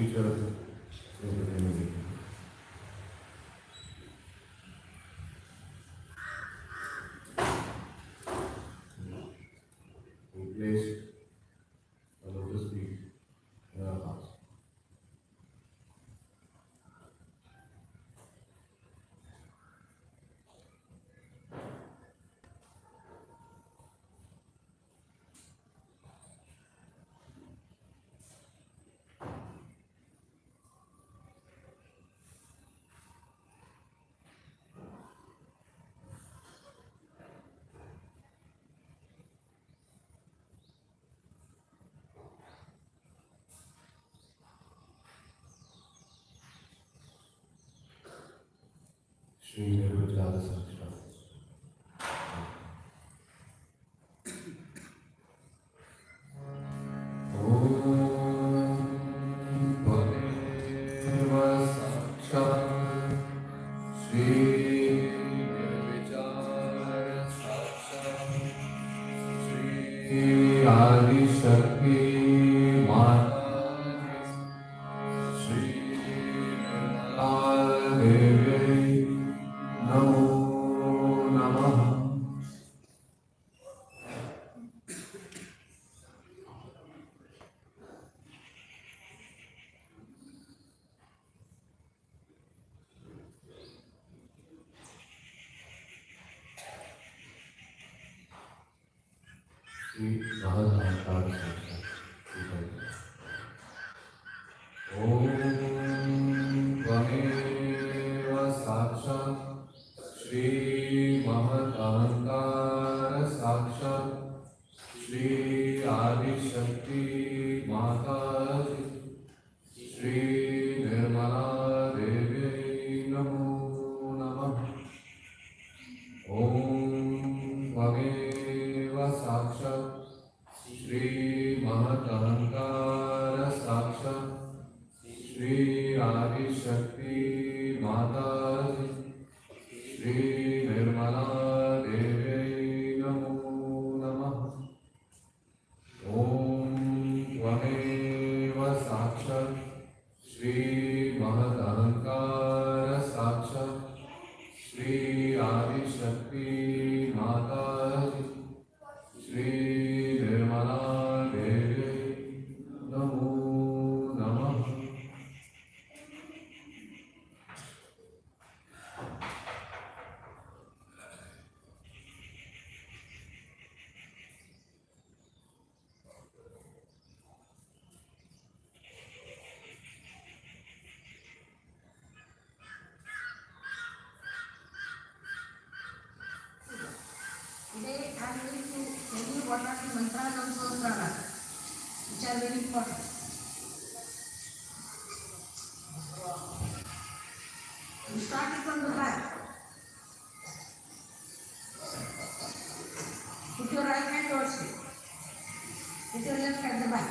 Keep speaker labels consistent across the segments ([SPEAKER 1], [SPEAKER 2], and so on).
[SPEAKER 1] teacher in the community. We place a lotus feet in our hearts. Shri Navratri Saksha. SAHAJA. Om Tvameva Sakshat Shri Mahotsav Sakshat Shri Adi Shakti Mataji Shri Nirmala Devi Namo Namah. Om Tvameva Sakshat Shri Mahotsav Sakshat Shri Adi Shakti Mataji Shri Nirmala Devi Namo Namah. Om Tvameva Sakshat Shri Mahotsav Sakshat Shri Adi Shakti Mataji Shri Nirmala Devi Namo Namah.
[SPEAKER 2] Today I am going to tell you what are the mantras of Sahasrara, which are very important. We start it from the back. Put your right hand towards it. Put your left at the back.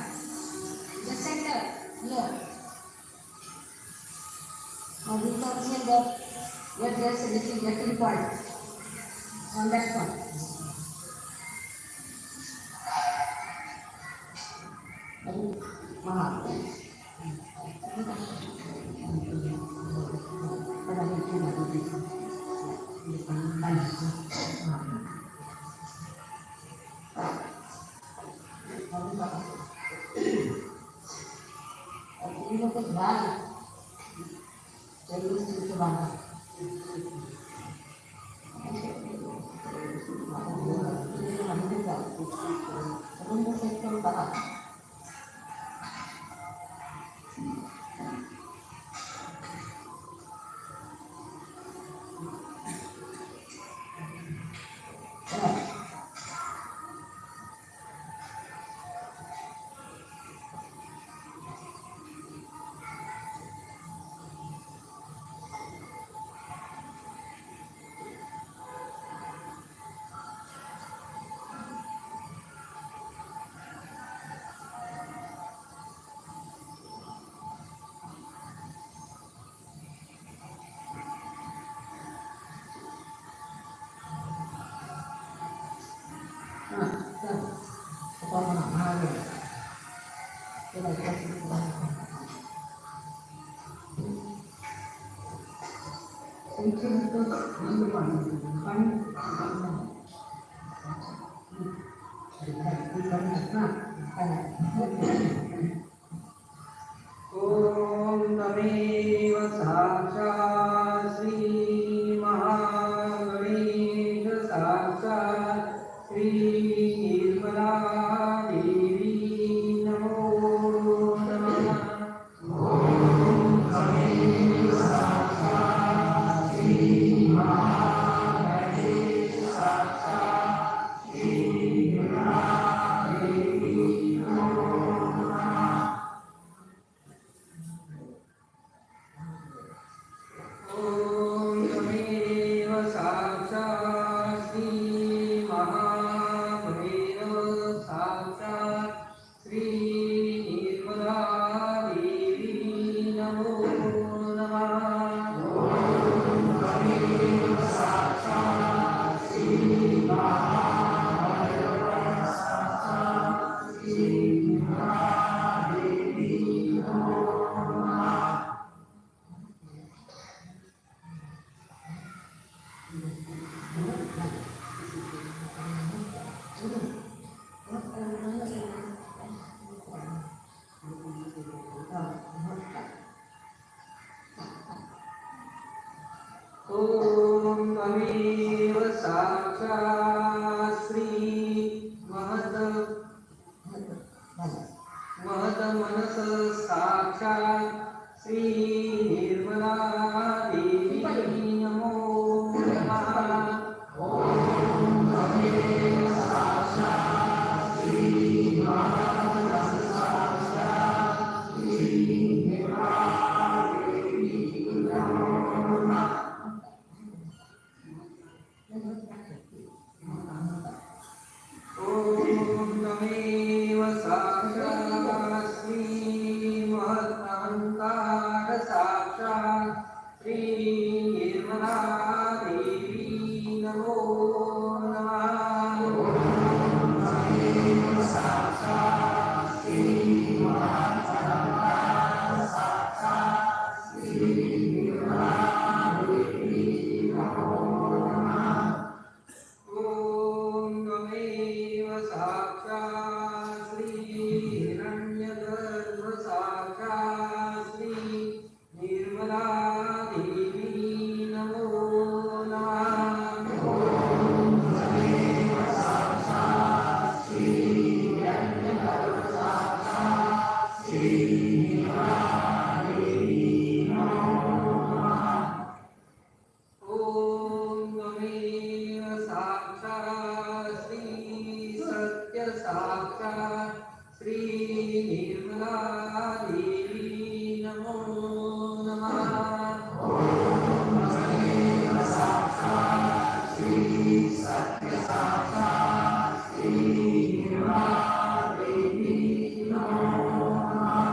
[SPEAKER 2] The center, here. Now we can say that where there is a little point on that one. इथे नुसतं पाणी
[SPEAKER 3] ओम तमेव साक्षात् श्री महागणेश साक्षात् श्री निर्मला देवी नमो नमः। ओम तमेव साक्षात् श्री महागणेश साक्षात् श्री निर्मला देवी नमो नमः। ओम तमेव साक्षात् श्री महाभैरव साक्षात् श्री निर्मला देवी नमो नमः। ओम तमेव साक्षात् श्री महाभैरव साक्षात् श्री निर्मला देवी नमो नमः। ओम तमेव साक्षात् श्री महतमनस साक्षात् श्री निर्मला देवी नमो नमः। ओम तमेव साक्षात् श्री महतमनस साक्षात् श्री निर्मला देवी नमो नमः। ओम तमेव साक्षात् श्री महदहंकार साक्षात् श्री निर्मला देवी नमो नमः। ओम तमेव साक्षात् श्री महदहंकार साक्षात् श्री निर्मला देवी नमो नमः। ओम तमेव साक्षात् श्री हिरण्यगर्भ साक्षात् श्री निर्मला देवी नमो नमः। ओम तमेव साक्षात् श्री हिरण्यगर्भ साक्षात् श्री निर्मला देवी नमो नमः। ओम तमेव साक्षात् श्री सत्य साक्षात् श्री निर्मला देवी नमो नमः। ओम तमेव साक्षात् श्री सत्य साक्षात् श्री निर्मला देवी नमो नमः।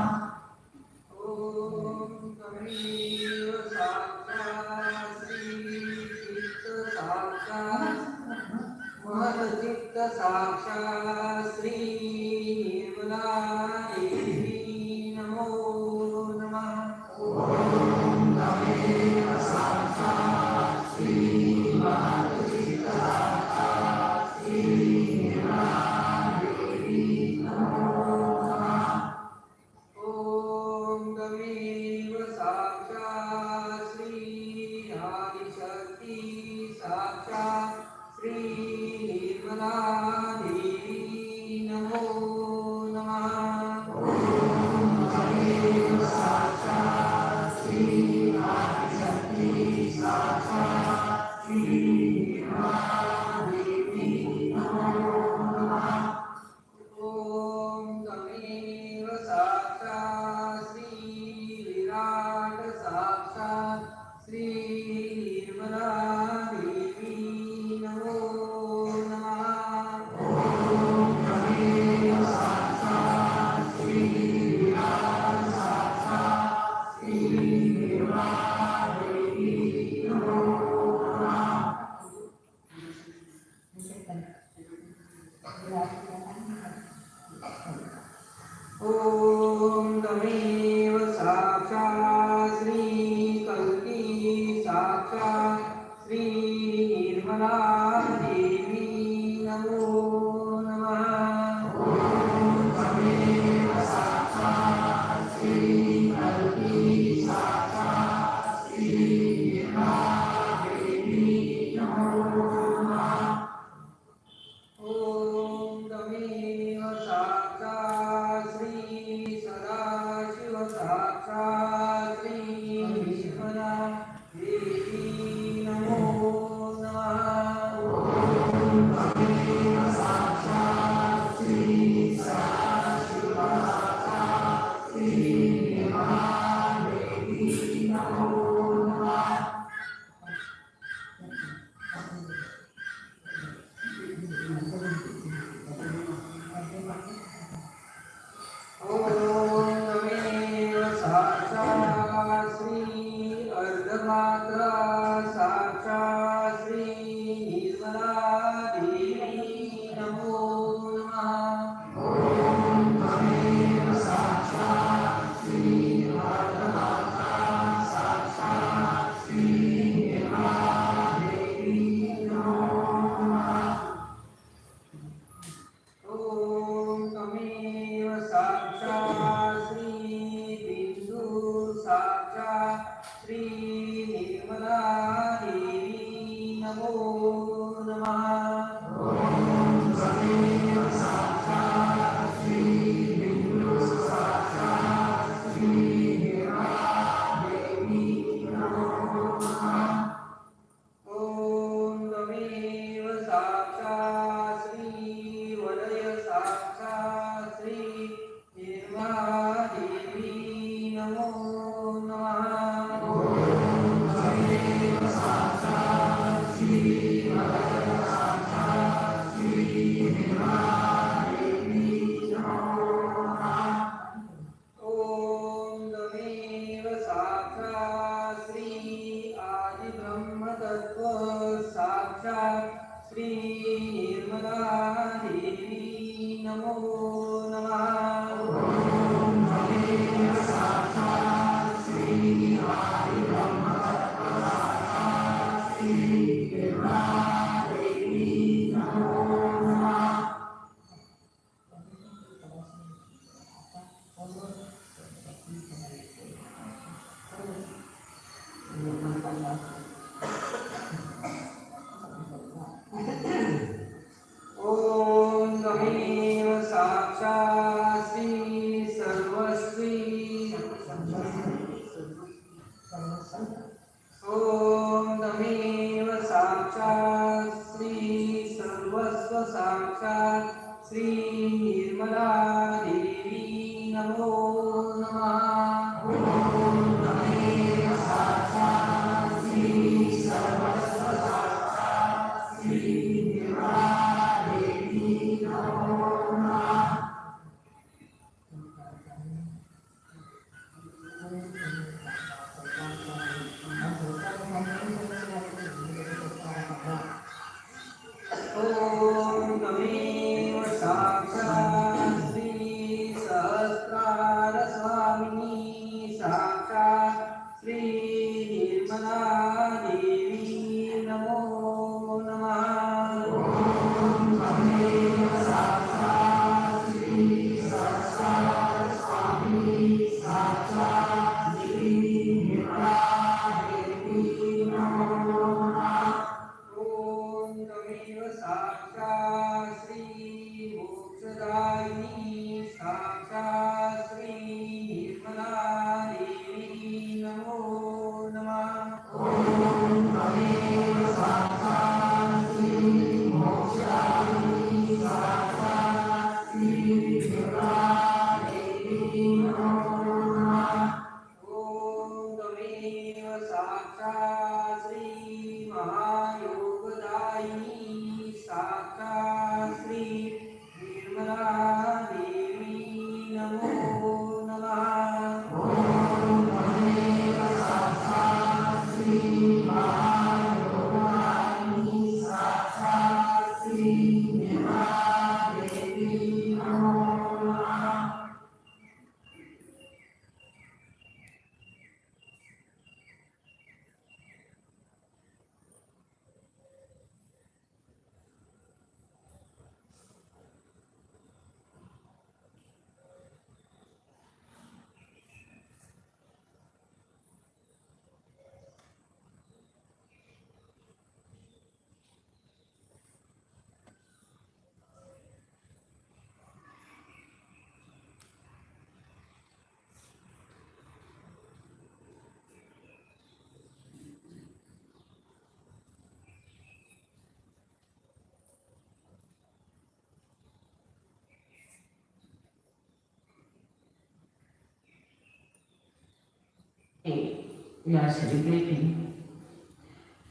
[SPEAKER 2] we are celebrating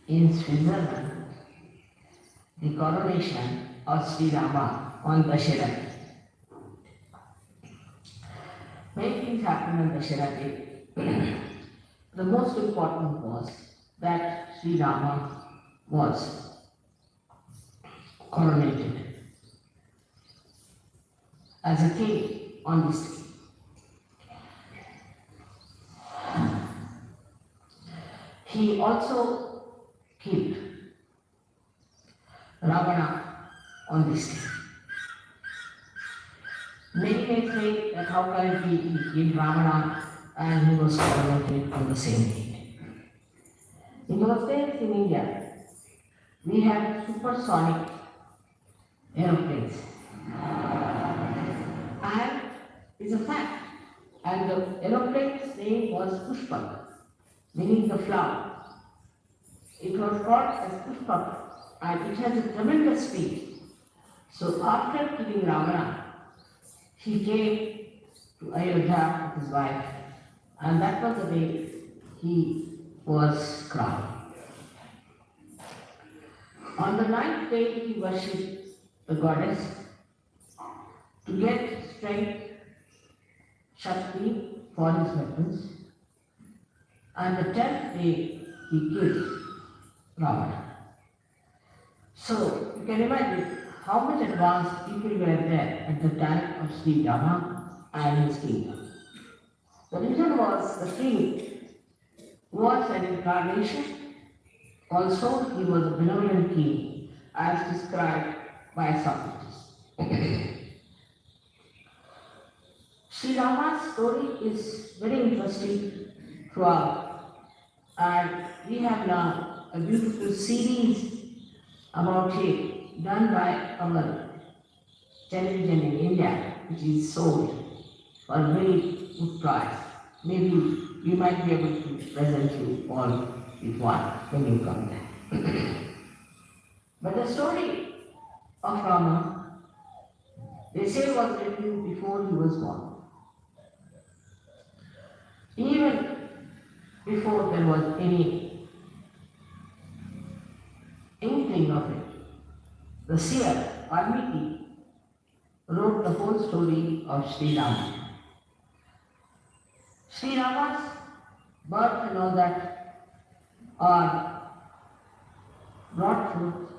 [SPEAKER 2] in Switzerland the coronation of Sri Rama on Dashera. Many things happened on Dashera Day. The most important was that Sri Rama was coronated as a king on this day. He also killed Ravana on this day. Many may say that how can he killed Ravana and he was coronated on the same day. In those days in India, we had supersonic aeroplanes. And it's a fact. And the aeroplane's name was Pushpak, meaning the flower. It was called as Pushpak and it has a tremendous speed. So after killing Ravana, he came to Ayodhya with his wife, and that was the day he was crowned. On the ninth day, he worshipped the goddess to get strength, Shakti for his weapons, and the 10th day he killed Ravana. So you can imagine how much advanced people were there at the time of Sri Rama and his kingdom. The reason was the king was an incarnation. Also, he was a benevolent king as described by Socrates. Sri Rama's story is very interesting throughout, and we have now a beautiful series about it done by our television in India, which is sold for a very good price. Maybe we might be able to present you all with one when you come there. But the story of Rama, they say, was written before he was born. Even before there was any inkling of it, the seer, Valmiki, wrote the whole story of Sri Rama. Sri Rama's birth and all that are brought forth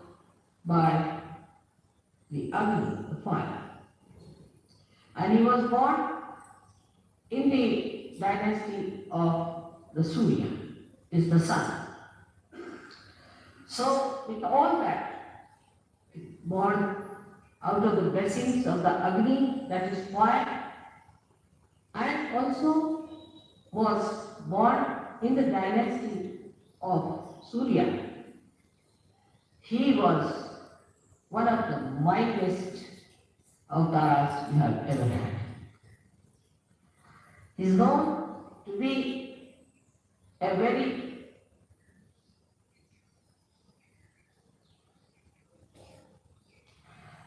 [SPEAKER 2] by the Agni, the fire. And he was born in the dynasty of the Surya, is the sun. So with all that, born out of the blessings of the Agni, that is fire, and also was born in the dynasty of Surya. He was one of the mightiest avatars we have ever had. He is known to be a very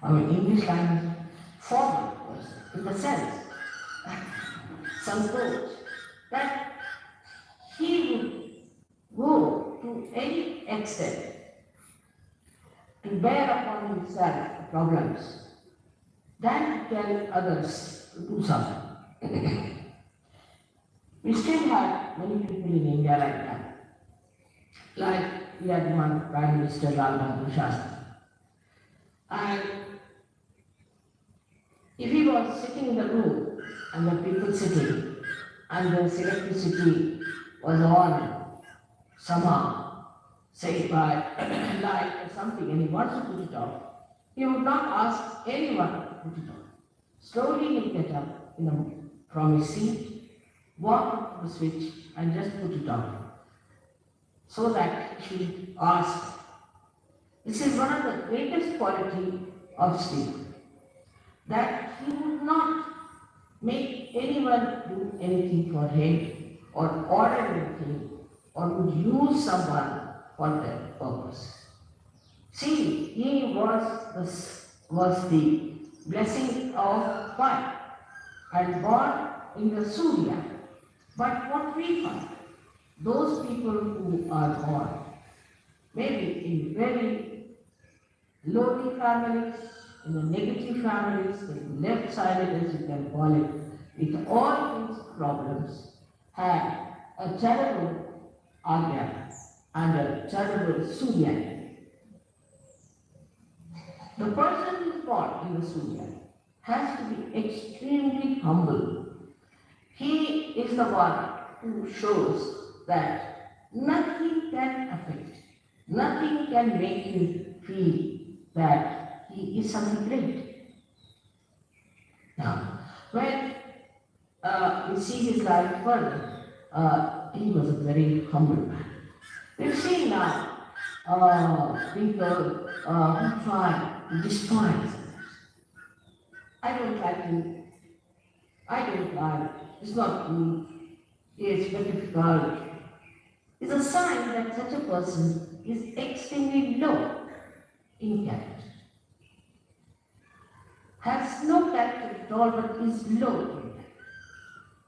[SPEAKER 2] English language formal person, in the sense, some quote, that he would go to any extent to bear upon himself the problems than to tell others to do something. We still have many people in India like that. Like we had one Prime Minister Lal Bahadur Shastri. And if he was sitting in the room and the people sitting and the electricity was on somehow, say by light or something, and he wants to put it off, he would not ask anyone to put it on. Slowly he'll get up from his seat, walk up to the switch and just put it on, so that he should ask. This is one of the greatest quality of Sri, that he would not make anyone do anything for him or order anything or would use someone for that purpose. See, he was the blessing of fire and born in the Surya. But what we find, those people who are born, maybe in very lonely families, in the negative families, the left-sided as you can call it, with all these problems, had a terrible agya and a terrible surya. The person who is born in the surya has to be extremely humble. He is the one who shows that nothing can affect, nothing can make him feel that he is something great. Now, when we see his life further, he was a very humble man. We see now people who try to destroy others. I don't like him. I don't like. It's not good. It's very difficult. It's a sign that such a person is extremely low in character. Has no character at all, but is low in character.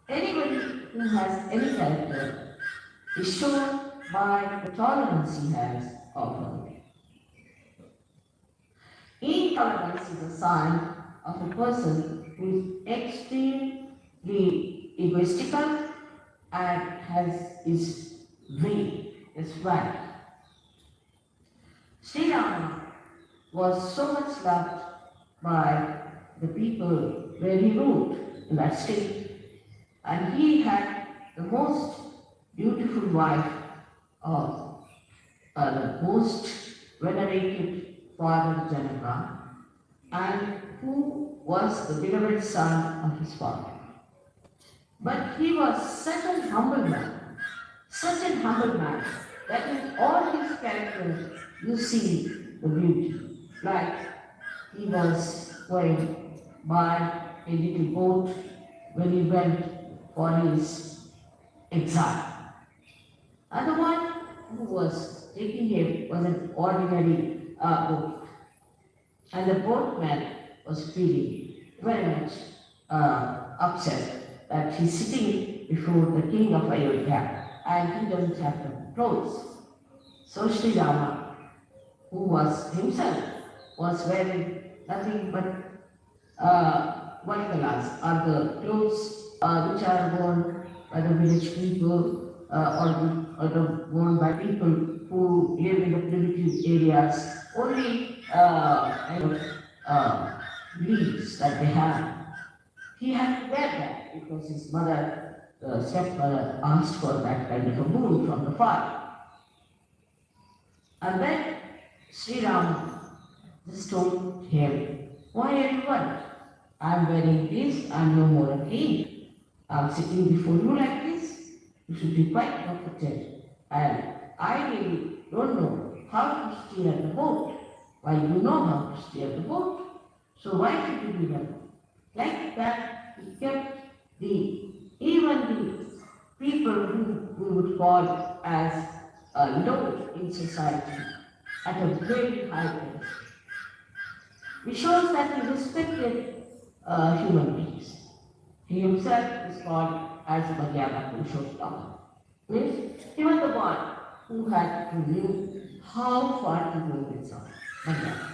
[SPEAKER 2] Anybody who has any character is shown by the tolerance he has of others. Intolerance is a sign of a person who is extremely egoistical and is vain, is right. Sri Rama was so much loved by the people where he ruled in that state, and he had the most beautiful wife of the most venerated father Janaka, and who was the beloved son of his father. But he was such a humble man, that in all his characters you see the beauty. Like he was going by a little boat when he went for his exile. And the one who was taking him was an ordinary boat. And the boatman was feeling very much upset that he's sitting before the king of Ayodhya and he doesn't have the clothes. So Sri Rama, who was himself, was wearing nothing but vangalas, are the clothes which are worn by the village people or worn by people who live in the primitive areas. Only leaves that they have. He had to wear that because his mother, the stepmother, asked for that kind of a boon from the father. And then Sri Rama just told him, "Why are you worried? I'm wearing this, I'm no more a king. I'm sitting before you like this. You should be quite comforted. And I really don't know how to steer the boat, while you know how to steer the boat. So why should you be worried?" Like that, he kept even the people who we would call as low in society at a very high place. It shows that he respected human beings. He himself is called as Madhyama Purushottama. Means he was the one who had to know how far to go with someone. Madhyama.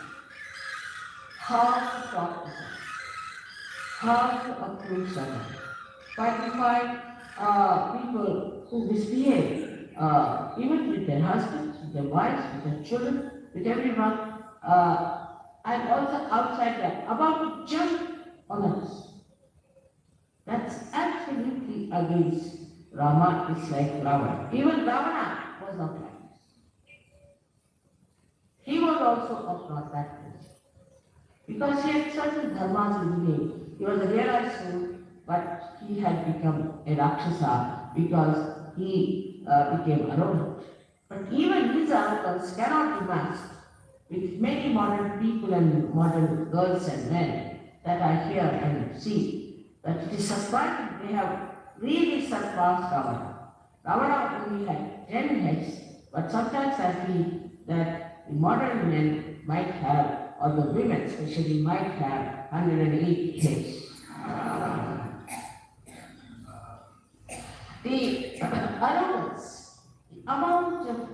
[SPEAKER 2] How to talk to someone. How to approach someone. Try to find people who misbehave, even with their husbands, with their wives, with their children, with everyone, and also outside that, about to jump on us. That's absolutely against Rama. Is like Ravana. Even Ravana was not like this. He was also of not that place. Because he had certain dharmas within him. He was a realized soul, but he had become a Rakshasa because he became arrogant. But even his arrogance cannot be matched with many modern people and modern girls and men that I hear and see, that it is surprising they have really surpassed Ravana. Ravana only had 10 heads, but sometimes I feel that the modern men might have, or the women especially, might have 108 heads. The arrogance amount of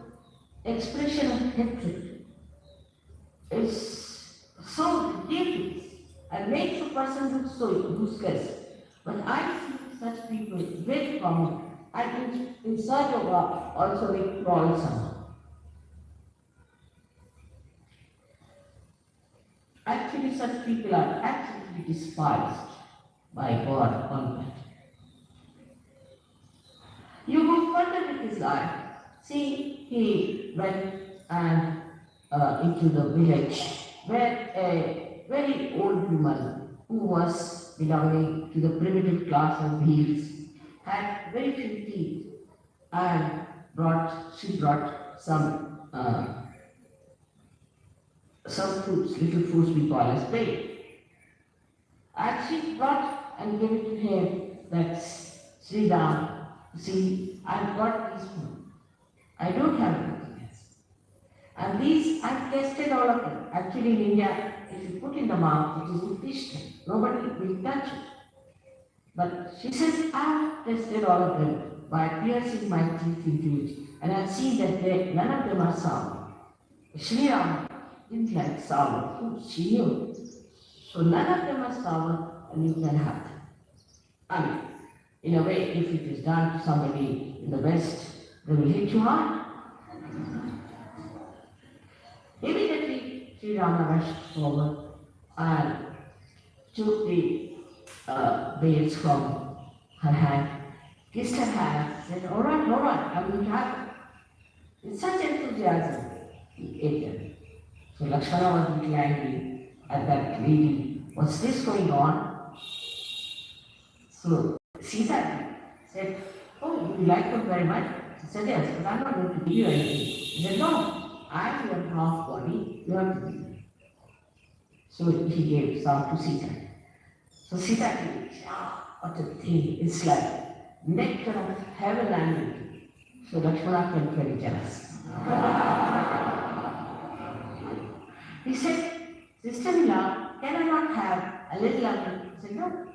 [SPEAKER 2] expression of hatred is so ridiculous and makes a person look so useless. But I see such people very common, and in SAHAJA also we call some. Actually, such people are absolutely despised by God Almighty. You go further with his life. See, he went and into the village where a very old woman who was belonging to the primitive class of beings had very few teeth and she brought some fruits, little fruits we call as bread. And she brought and gave it to him that Sri Ram, see, I've got these food. I don't have anything else. And these, I've tested all of them. Actually, in India, if you put in the mouth, it is nutritional. Nobody will touch it. But she says, I've tested all of them by piercing my teeth into it. And I've seen that none of them are sour. Sri Ram didn't like sour food, she knew. So none of them are sour, and you can have them. I mean, in a way, if it is done to somebody in the West, they will hit you hard. Immediately, Sri Rama rushed forward and took the beads from her hand, kissed her hand, said, all right, I'm going to have it. With such enthusiasm, he ate them. So Lakshmana was a little angry at that lady. What's this going on? So Sita said, oh, you like them very much? She said, yes, but I'm not going to give you anything. He said, no, I'm your half body, you have to give me. So he gave some to Sita. So Sita said, what a thing, it's like nectar of heaven and earth. So Lakshmana felt very jealous. He said, sister-in-law, can I not have a little of it? He said, no,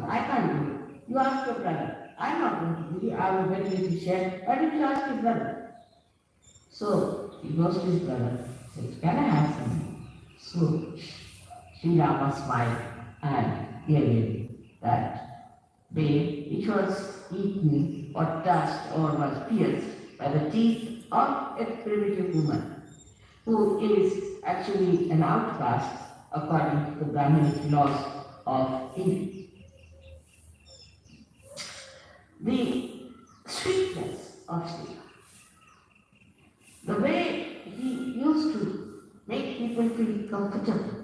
[SPEAKER 2] I can't do it. You ask your brother. I'm not going to give you. I will very little share. Why don't you ask your brother? So he goes to his brother. Says, can I have some? So Sri Rama smiled and gave him that babe, which was eaten or touched or was pierced by the teeth of a primitive woman who is actually an outcast according to the Brahminic laws of India. The sweetness of Sri Rama, the way he used to make people feel comfortable.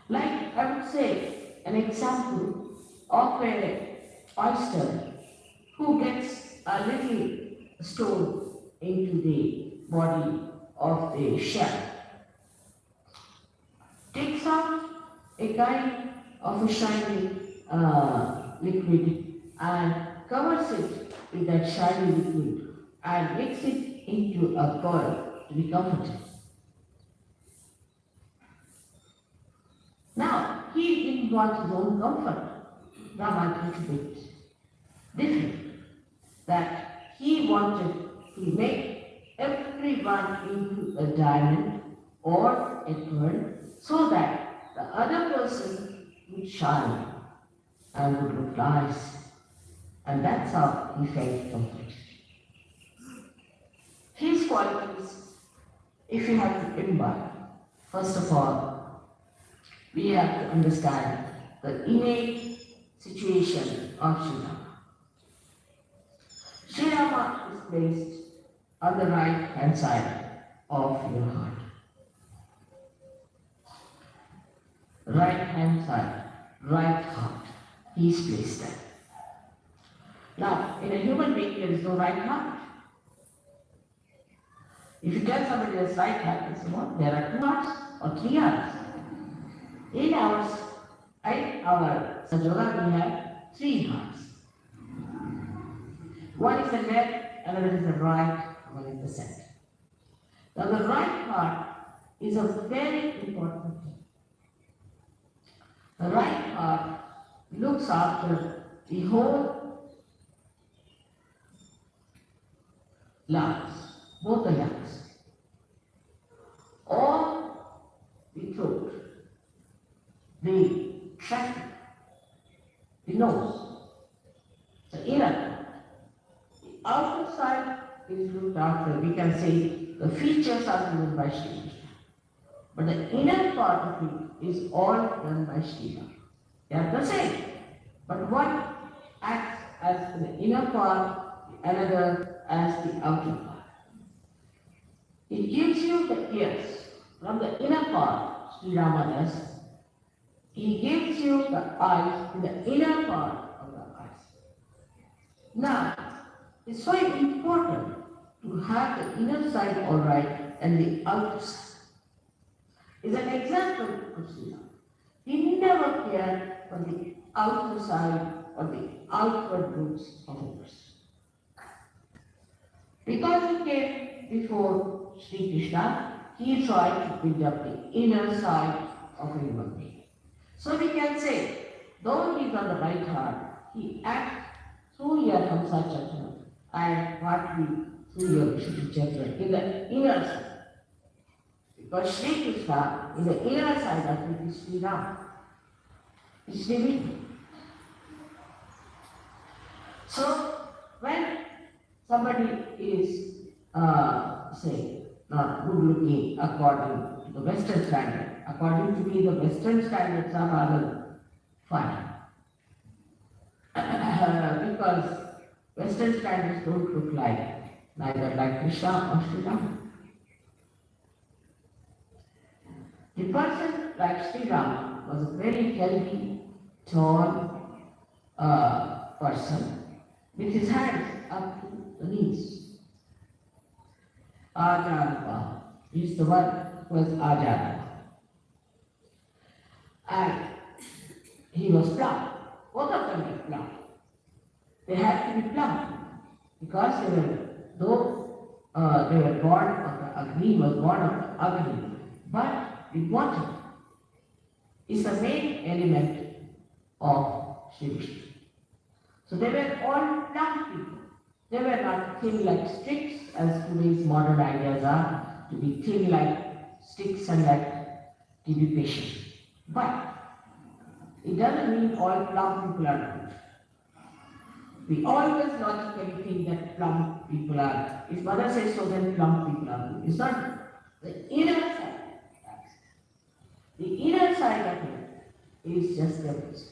[SPEAKER 2] Like I would say, an example of an oyster who gets a little stone into the body of the shell, takes out a kind of a shiny liquid and covers it with that shiny liquid and makes it into a pearl to be comforted. Now, he didn't want his own comfort. Rama a little bit different. That he wanted to make everyone into a diamond or a pearl so that the other person would shine and would look nice. And that's how he felt complete. His qualities, if you have to imbibe, first of all, we have to understand the innate situation of Sri Rama. Sri Rama is placed on the right hand side of your heart. Right hand side, right heart. He is placed there. Now, in a human being, there is no right heart. If you tell somebody there's right heart, they say, what? There are 2 hearts or 3 hearts. In our SAHAJA, we have 3 hearts. One is the left, another is the right, one is the center. Now, the right heart is a very important thing. The right heart looks after the whole lungs, both the lungs, or the throat, the trachea, the nose, the inner part. The outer side is looked after. We can say the features are given by Sri Krishna. But the inner part of it is all done by Sri Ram. They are the same. But one acts as the inner part, another as the outer part. It gives you the ears. From the inner part, Sri Rama does. He gives you the eyes in the inner part of the eyes. Now, it's so important to have the inner side all right and the outer side. Is an example of Sri Rama. He never cared for the outer side or the outward roots of a person. Because he came before Sri Krishna, he tried to build up the inner side of a human being. So we can say, though he is on the right heart, he acts through your Hamsa Chakra and partly through your Vishuddhi Chakra in the inner side. Because Sri Krishna, in the inner side of it, is Sri Ram. It's divine. So, when somebody is, say, not good looking according to the Western standard, according to me, the Western standards are rather fine. Because Western standards don't look like neither like Krishna or Sri Ram. The person like Sri Ram was a very healthy, tall person with his hands up to the knees. Ajarva is the one who was Ajarva. And he was plump. Both of them were plump. They had to be plump because they were, though they were born of the Agni, was born of the Agni, but the water is the main element of Shri Vishnu. So they were all plump people. They were not thin like sticks, as today's modern ideas are, to be thin like sticks and like to be patient. But it doesn't mean all plump people are good. We always logically think that plump people are, if mother says so, then plump people are good. It's not the inner side. The inner side of it is just the opposite.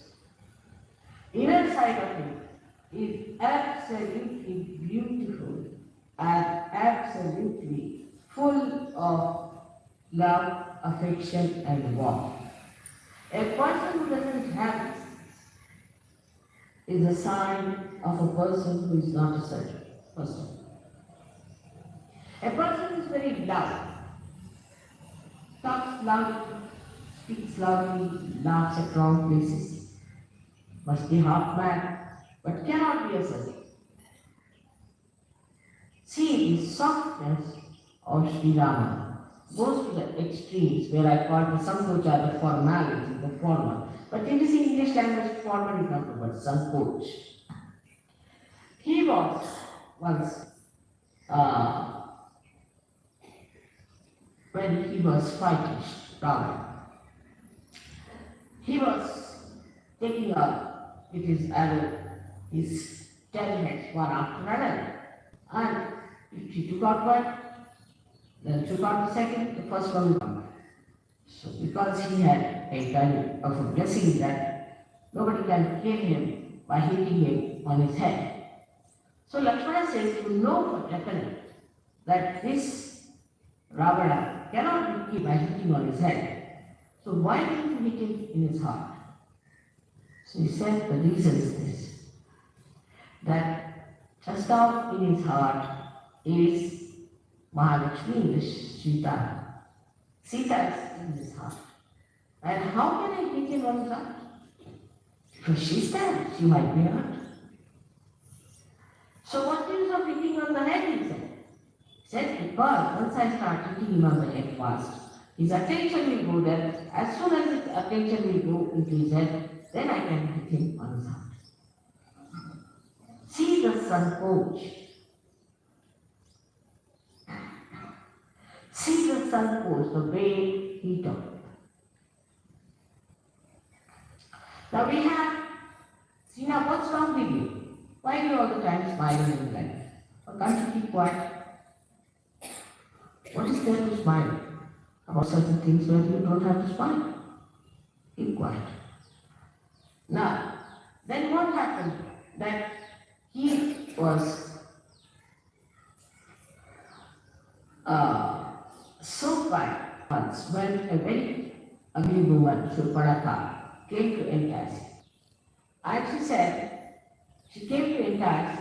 [SPEAKER 2] Inner side of it is absolutely beautiful and absolutely full of love, affection, and warmth. A person who doesn't have this is a sign of a person who is not a certain person. A person who is very loud, talks loudly, speaks loudly, laughs at wrong places, must be half mad, but cannot be a surgeon. See, the softness of Sri Rama goes to the extremes where I call the Sankocha the formality, the formal. But in this English language, formal is not the word, Sankoch. He was once, when he was fighting Ravana, he was taking up with his arrow, his 10 heads one after another. And if he took out one, then took out the second, the first one would come back. So because he had a kind of a blessing that nobody can kill him by hitting him on his head. So Lakshmana says, you know for definite that this Ravana cannot be killed by hitting on his head. So why didn't you hit him in his heart? So he said the reason is this, that just down in his heart is Mahalakshmi, the Sita. Sita is in his heart. And how can I hit him on his heart? Because she's there, she might be hurt. So what use of hitting on the head, he said? He said, because once I start hitting him on the head fast, his attention will go there. As soon as his attention will go into his head, then I can hit him on his heart. See the Sankoch. the sun pours, the way he took. Now we have, see now what's wrong with you? Why are you all the time smiling in life? Or can't you keep quiet? What is there to smile about certain things where you don't have to smile? Keep quiet. Now, then what happened? That he was so quiet once when a very ugly woman, Shurpanakha, came to entice him. And she came to entice,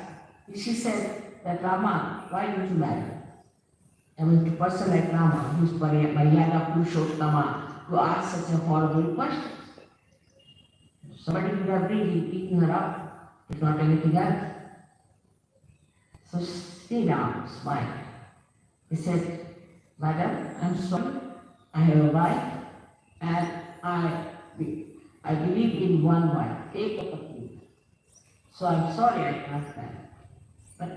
[SPEAKER 2] she said that Rama, why did you marry? I mean, a person like Rama, who's Maryada Purushottama, who asked such a horrible question. Somebody would have really beaten her up, if not anything else. So Sri Ram smiled. He said, Madam, I'm sorry, I have a wife, and I believe in one wife, take up a few. So I'm sorry I can't marry. But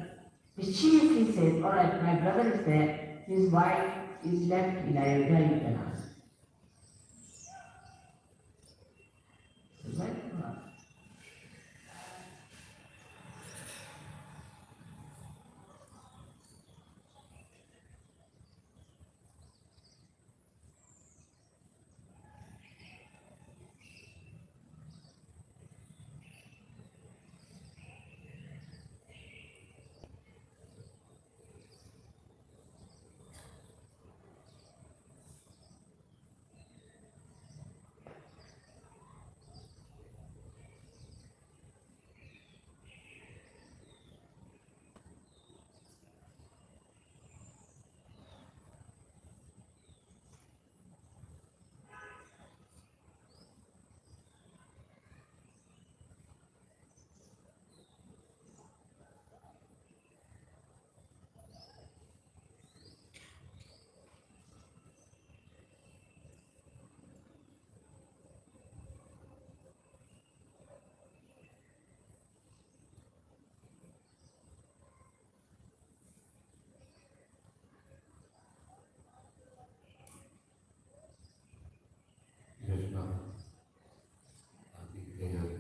[SPEAKER 2] mischievously said, all right, my brother is there, his wife is left in Ayodhya, you can ask. Right?
[SPEAKER 1] Krishna, Aditya.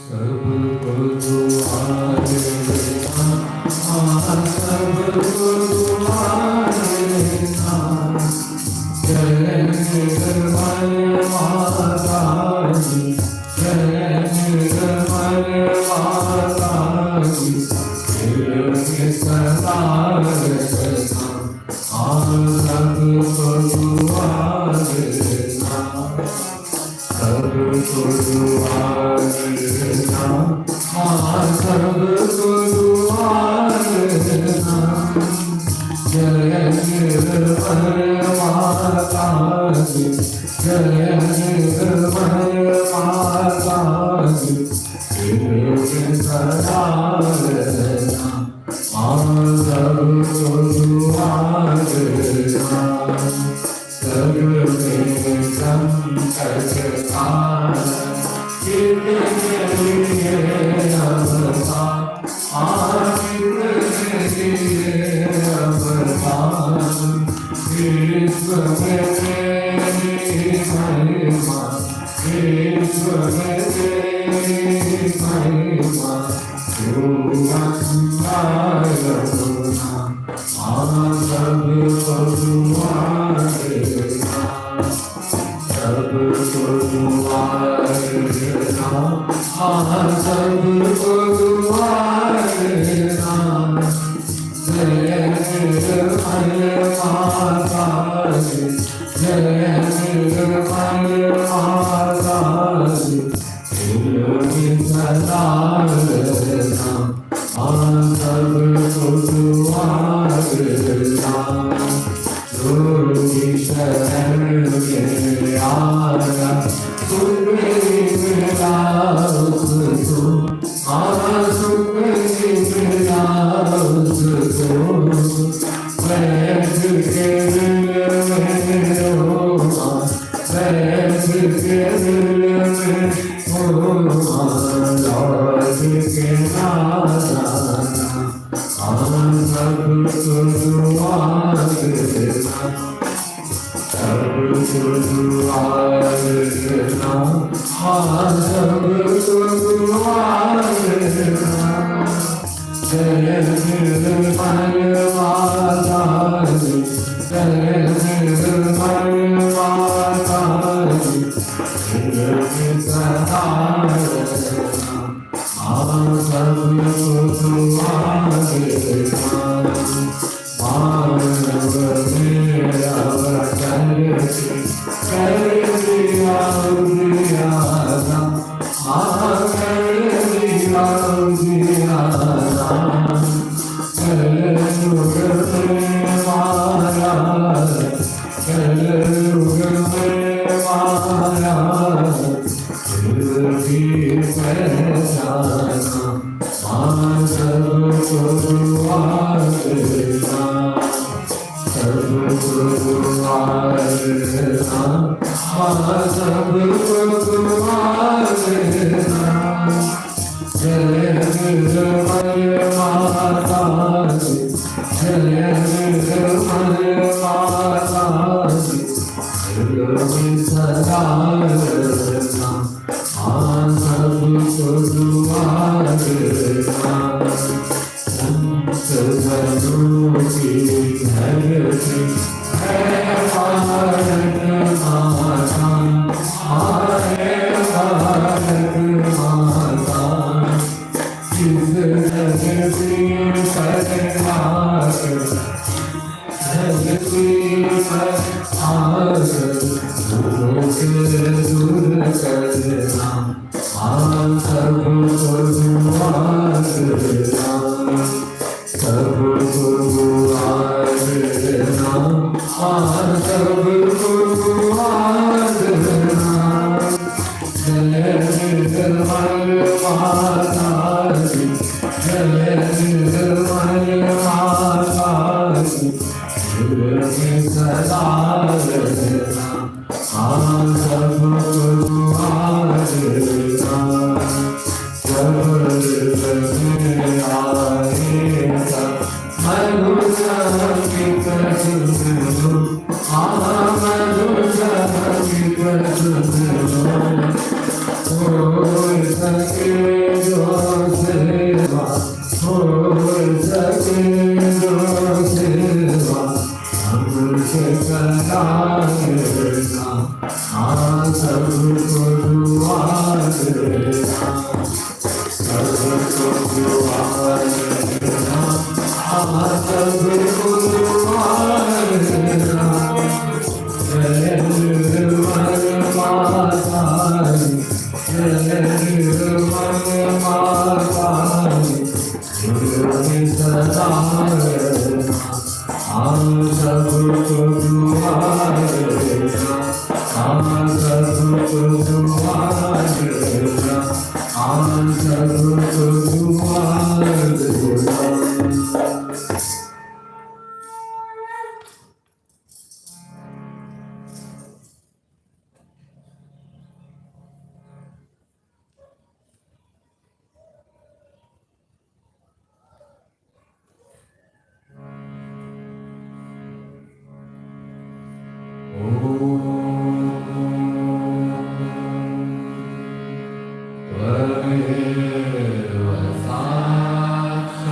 [SPEAKER 1] सब Mahotsav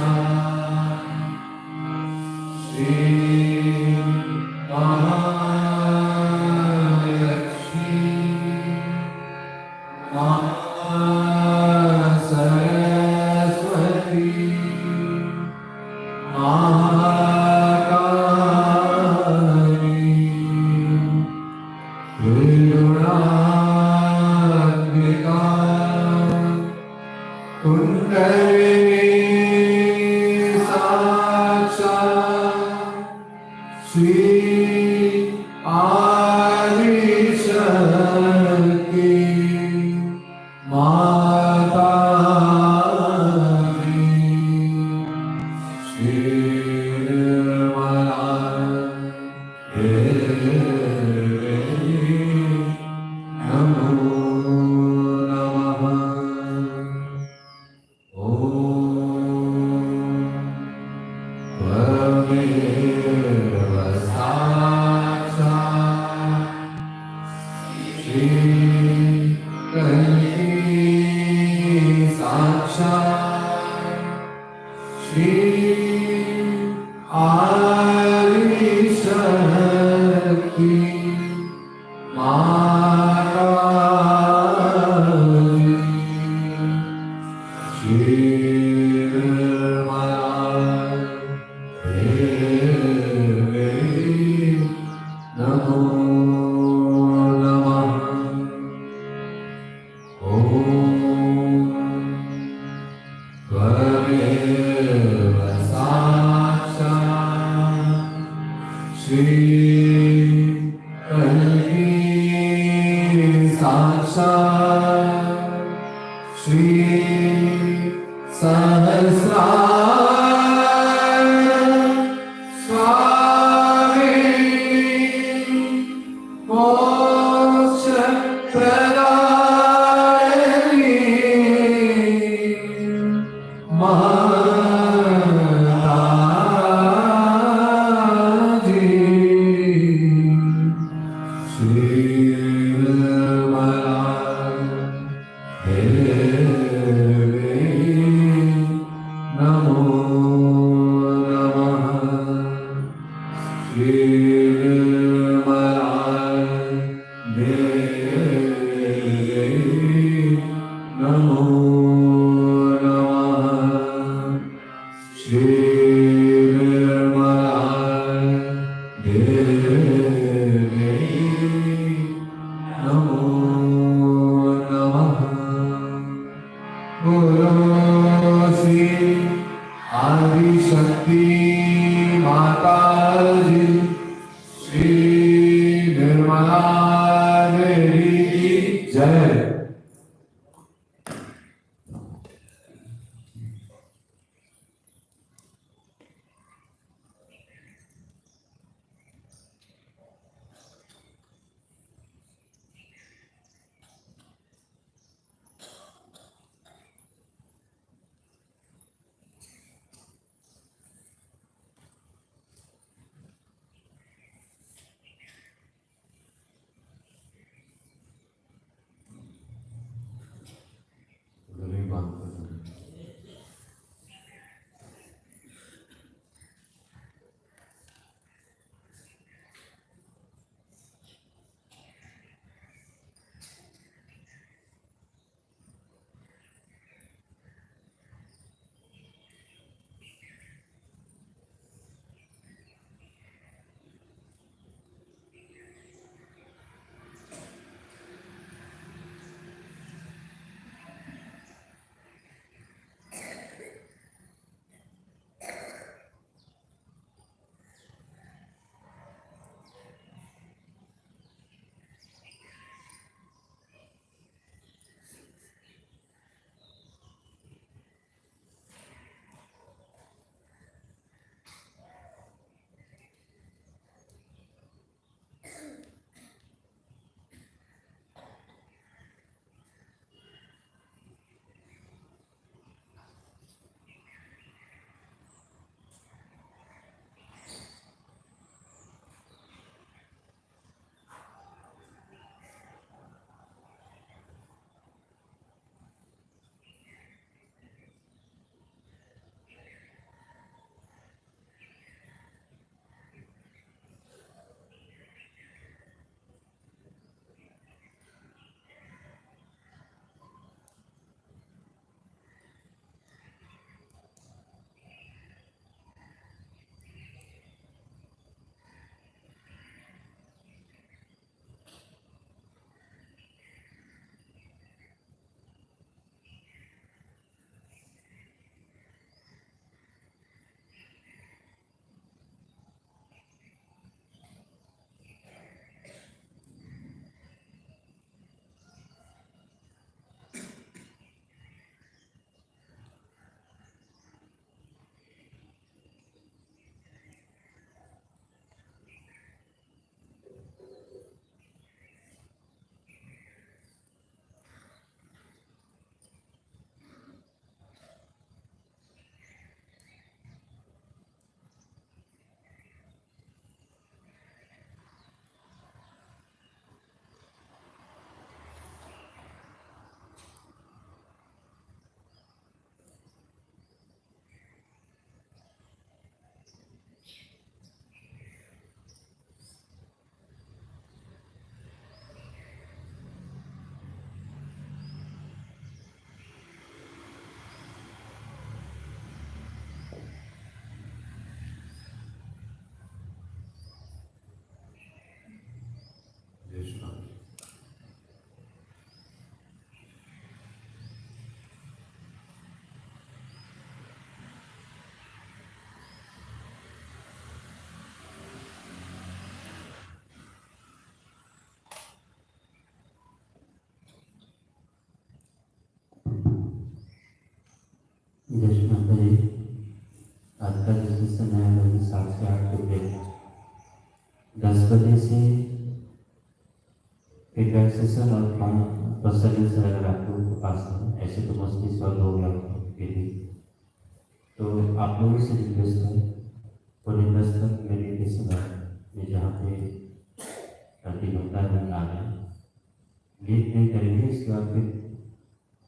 [SPEAKER 1] Sahaja kundalini साक्षात् श्री आदिशक्ति माता श्री निर्मला देवी नमो नमः। त्वमेव साक्षात् श्री कल्की साक्षात् श्री आदिशक्ति माता श्री निर्मला देवी नमो नमः। त्वमेव साक्षात् श्री कल्की साक्षात् श्री सहस्रार स्वामिनी मोक्ष प्रदायिनी माताजी श्री निर्मला देवी नमो नमः। श्री निर्मला देवी नमो नमः। श्री निर्मला देवी नमो नमः। बोलो श्री आदिशक्ति माता जी श्री निर्मला देवी की जय।
[SPEAKER 4] यश माता जी, आज का जो सेशन है वो 7 से 8 के ब्रेक 10 बजे से फीडबैक सेशन और क्वेश्चन आंसर अगर आप लोगों के पास है, ऐसे तो मोस्टली सॉल्व हो गया होगा फिर भी, तो आप लोगों से रिक्वेस्ट है पौने 10 तक मेडिटेशन है जहाँ पे स्टार्टिंग होता है आ गया लेट नहीं करेंगे। इसके बाद फिर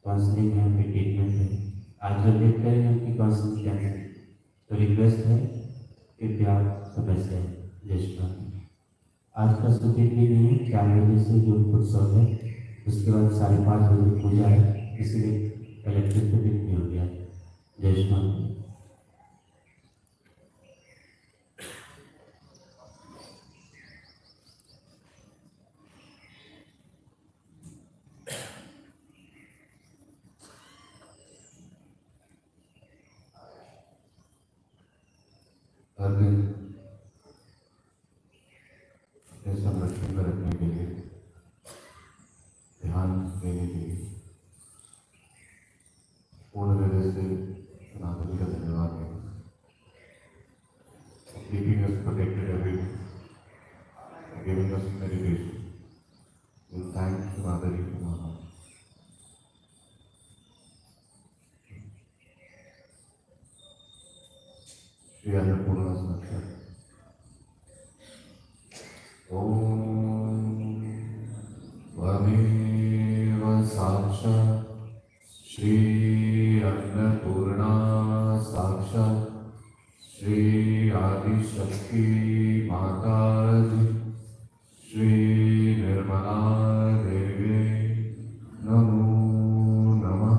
[SPEAKER 4] काउंसलिंग है, फिर ट्रीटमेंट है। आज जो लेट करेंगे उनकी काउंसलिंग कैंसिल, तो रिक्वेस्ट है कृपया समय से जय। आज का शूटिंग भी नहीं है, 4 बजे से जो उत्सव है उसके बाद 5:30 बजे पूजा है, इसलिए कलेक्टिव शूटिंग नहीं हो गया। जय माता।
[SPEAKER 1] हर दिन अपने संरक्षण में रखने के लिए, ध्यान देने के लिए पूर्ण हृदय से नागरिक का धन्यवाद है। Keeping us protected every day, giving us meditation. We thank Navratri from our heart. Shri Annapurna साक्षात। ओम त्वमेव साक्षात् श्री अन्नपूर्णा साक्षात् श्री आदिशक्ति माता जी श्री निर्मला देवी नमो नमः।